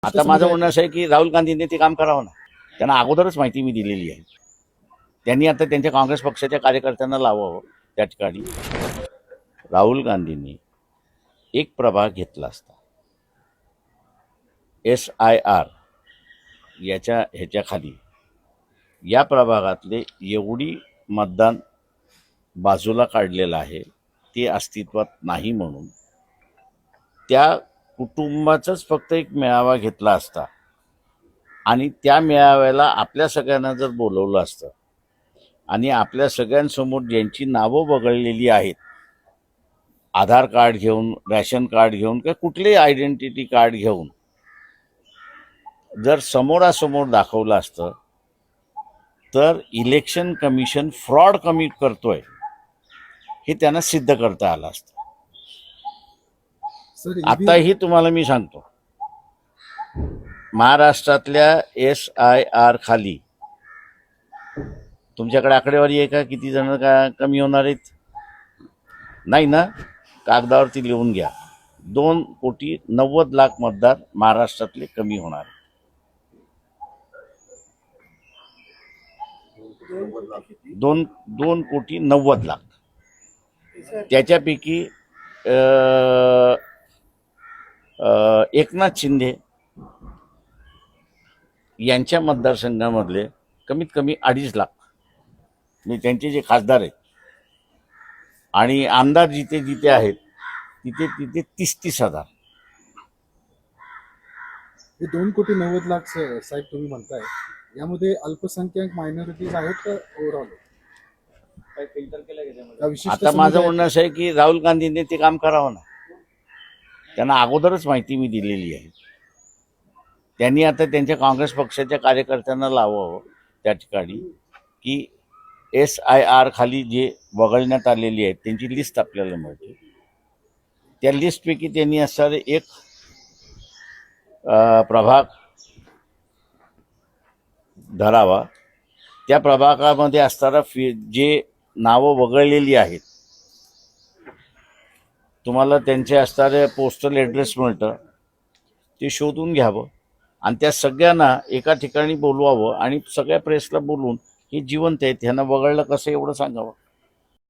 आता माझं म्हणणं असं आहे की राहुल गांधींनी ते काम करावं ना. त्यांना अगोदरच माहिती मी दिलेली आहे. त्यांनी आता त्यांच्या काँग्रेस पक्षाच्या कार्यकर्त्यांना लावावं त्या ठिकाणी. राहुल गांधींनी एक प्रभाग घेतला असता, SIR याच्या ह्याच्याखाली या प्रभागातले एवढी मतदान बाजूला काढलेलं आहे ते अस्तित्वात नाही, म्हणून त्या कुटुंबाचाच फक्त एक मेळावा घेतला असता आणि त्या मेळाव्याला आपल्या सगळ्यांना जर बोलवलं असतं आणि आपल्या सगळ्यांसमोर ज्यांची नावं वगळलेली आहेत, आधार कार्ड घेऊन, रॅशन कार्ड घेऊन किंवा कुठलेही आयडेंटिटी कार्ड घेऊन जर समोरासमोर दाखवलं असतं तर इलेक्शन कमिशन फ्रॉड कमिट करतोय हे त्यांना सिद्ध करता आलं असतं. आताही तुम्हाला मी सांगतो, महाराष्ट्रातल्या SIR खाली तुमच्याकडे आकडेवारी आहे का? किती जण का कमी होणार आहेत? नाही ना? कागदावरती लिहून घ्या. 2,90,00,000 मतदार महाराष्ट्रातले कमी होणार. 2,90,00,000. त्याच्यापैकी एकनाथ शिंदे यांच्या मतदारसंघामधले कमीत कमी 2.5 लाख म्हणजे त्यांचे जे खासदार आहेत आणि आमदार जिथे जिथे आहेत तिथे तिथे 30-30 हजार. हे 2,90,00,000 साहेब तुम्ही म्हणताय, यामध्ये अल्पसंख्याक मायनॉरिटीज आहेत का ओव्हरऑल? आता माझं म्हणणं असं आहे की राहुल गांधींनी ते काम करावं ना. त्यांना अगोदरच माहिती मी दिलेली आहे. त्यांनी आता त्यांच्या काँग्रेस पक्षाच्या कार्यकर्त्यांना लावावं त्या ठिकाणी की SIR खाली जे वगळण्यात आलेली आहेत त्यांची लिस्ट आपल्याला मिळते. त्या लिस्टपैकी त्यांनी असणारे एक प्रभाग धरावा. त्या प्रभागामध्ये असणारा जे नावं वगळलेली आहेत, तुम्हाला त्यांचे असणारे पोस्टल ॲड्रेस मिळतं, ते शोधून घ्यावं आणि त्या सगळ्यांना एका ठिकाणी बोलवावं आणि सगळ्या प्रेसला बोलवून हे जिवंत आहेत, ह्यांना वगळलं कसं एवढं सांगावं.